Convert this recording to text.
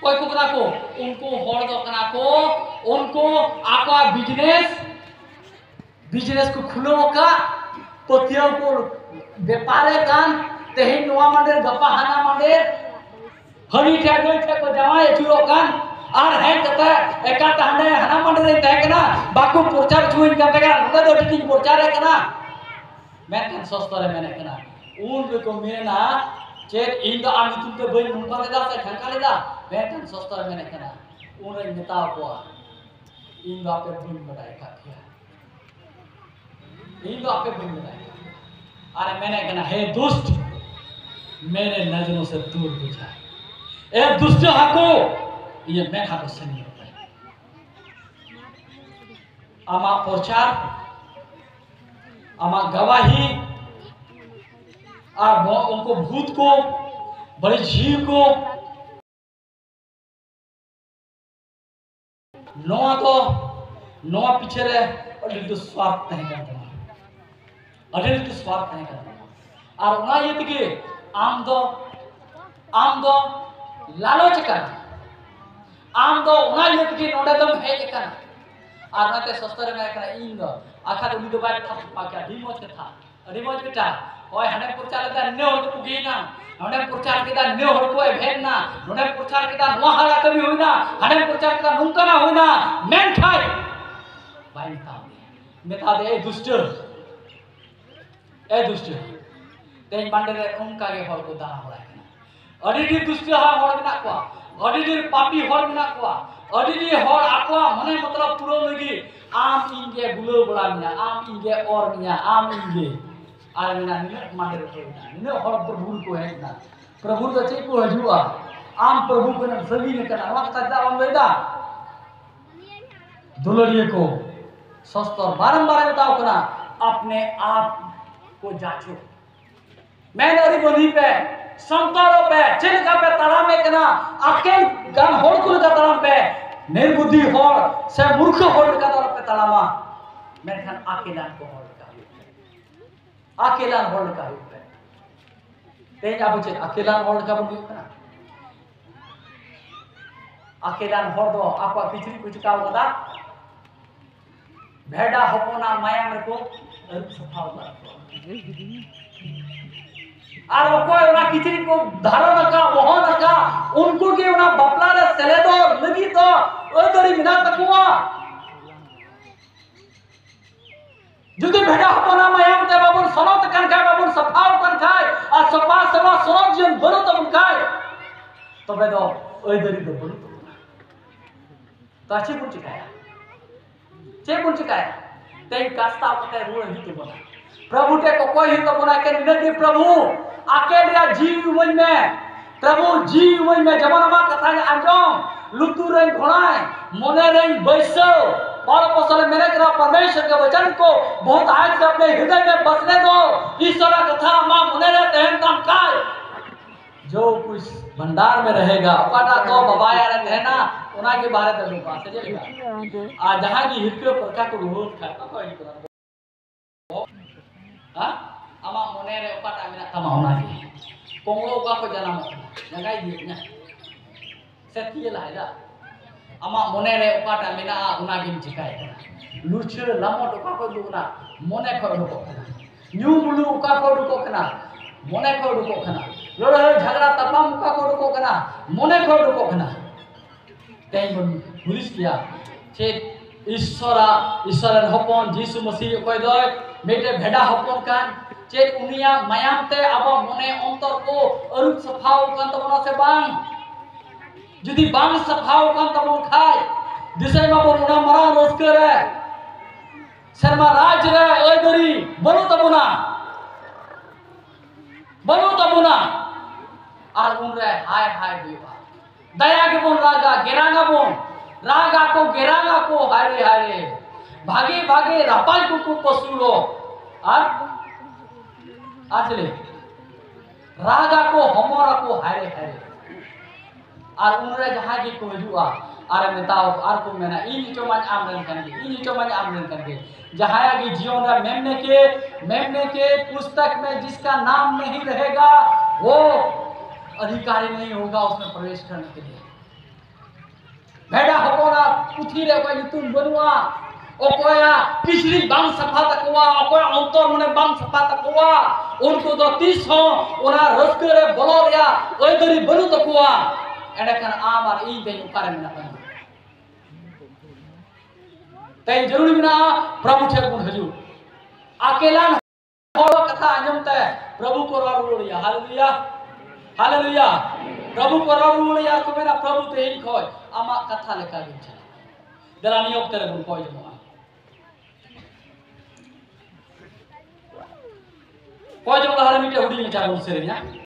कोई को कना को उनको हर दो कना को उनको आपा बिजनेस को खुलो का पतियों को व्यापारे कान तेही नुआ मंदिर गप्पा हाना मंदिर हनी थे गई थे को जमाए चुरो कान आर है कता एका तांडे हाना मंदिर तय कना बाकु प्रचार छुइन का तगा नोडे दो टिंग प्रचार है कना मैं कन सस्तरे मैंने कना उन को मेना चेत इन दो आमी तुम तो बई नुका लेदा से ठंका लेदा मैं कन सस्तरे मैंने कना उन रे नेता को इन दो आपे बई बड़ाई का किया इन दो आपे बई बड़ाई अरे मैंने कहा हे दुष्ट मेरे नजरों से दूर हो जाए ए दुष्ट हाको ये मैं हाको से नहीं होता है आमा प्रचार आमा गवाही और उनको भूत को बड़े जीव को नोआ पीछे रहे और लिटू स्वार्थ नहीं करता अरे तो स्वार्थ नहीं करना और उना ये कि आम दो लालच करना आम दो उना ये कि नोडे दम है करना और नाते सस्तर में करना इन दो आखा तो उनी दो बार था पाके डिमोज के था डिमोज बेटा ओए हने प्रचार के ने हो तो गेना हने प्रचार के ने हो को भेजना हने प्रचार के नो हारा कभी होइना हने प्रचार के नुंका ना होइना मेन खाय भाई था मेता दे दुष्ट ए दुष्ट तेज बांडे रे उनका के हर को दाना होला है अडिडी दुष्ट हा हर बिना को अडिडी पापी हर बिना को अडिडी हर आको मने मतलब पुरो लगी आम इंगे गुलो बड़ा मिया आम इंगे और मिया आम इंगे आर मिना ने मांडे रे ने हर प्रभु को है ना प्रभु तो चे को हजुआ आम प्रभु को ने सभी ने कना वक्त दा हम लेदा दुलड़िए को सस्तर बारंबार बताओ कना अपने आप को जाचो मैं नरी बनी पे संतारो पे चिलका पे तड़ा में कना अकेल गान होड़ कुल का तड़ा पे निर्बुद्धि होड़ से मूर्ख होड़ का तड़ा पे तड़ामा मैं खान अकेला को होड़ का अकेला होड़ का पे तेज आप बच्चे अकेला होड़ का बनी कना अकेला होड़ दो आपा पिछली कुछ का होगा भेड़ा होपोना माया में को सफा होगा और कोई उना किचरी को धारण का वहन का उनको के उना बपला रे सेले दो लगी तो ओ दरी बिना तकुआ जुदी भेड़ा होना मायाम ते बाबुन सनत कन खाय बाबुन सफाव कन खाय आ सफा सवा सनत जन बरो तब खाय तबे दो ओई दरी दो बरो ताची कुछ खाया चे कुछ खाया ते कास्ता कते रुळ ही तो बना प्रभु टे को कोई तो बना के नदी प्रभु अकेले जीव मन में प्रभु जीव मन में जबनमा कथा अंजम लुतु रे घोड़ाए मने रे बैसो और पसल मेरे करा परमेश्वर के वचन को बहुत आज से अपने हृदय में बसने दो ईश्वर का कथा मां मने रे तहन तम काय जो कुछ भंडार में रहेगा पाटा तो बबाया रे रहना उना के बारे में लोग बात चलेगा आ जहां की हित प्रकार को रोज खाता कोई नहीं हां आमा मने रे पाटा मेना तमा होना की कोंगलो का को जन्म जगाई दिए ना सेतिए लायदा आमा मने रे पाटा मेना उना की चिकाय लुचर लामो का को दुना मने को दुको कना न्यू बुलु का को दुको कना मने को दुको कना लड़े झगड़ा तमाम का को दुको कना मने को दुको कना तेई बन पुलिस किया छे ईश्वर हपन जीसु मसीह कोई दय मेटे भेड़ा हपन कान चे उनिया मायाम ते अब मने अंतर को अरुप सफाव कान तमना से बांग जुदी बांग सफाव कान तमन खाय दिसे मा बोना मरा रोज करे शर्मा राज रे ओय दरी बनो तमना आर उन रे हाय हाय बिवा दया के बोन रागा गेरांगा बोन रागा को गेरांगा को हाय रे भागे भागे रापाल को पसुलो और आचले रागा को हमारा को हाय और उनरे जहां की को जुआ आर नेताओ आर को मेना इन चो मन आमरन करके जहां की जीवन का मेमने के पुस्तक में जिसका नाम नहीं रहेगा वो अधिकारी नहीं होगा उसमें प्रवेश करने के लिए भेड़ा हपना पुथी रे कोई ᱧᱩᱛᱩᱢ बनुआ ओकोया किचरी बांग सफा तकवा ओकोया अंतर मने बांग सफा तकवा उनको तो 30 हो ओना रस्के रे बोलो रिया ओइदरी बनु तकवा एडकन आम और ई दे उकारे मेना पन तई जरूरी मेना प्रभु ठे गुण हजू अकेला होड़ कथा अंजमते प्रभु को रोड़िया हालेलुया हालेलुया प्रभु को रोड़िया तो मेरा प्रभु ते ही खोय आमा कथा लेका गिन दला नियोग तेरे गुण कोई जमा कोई जो कहारे मिटे हुडी में चार गुण से रे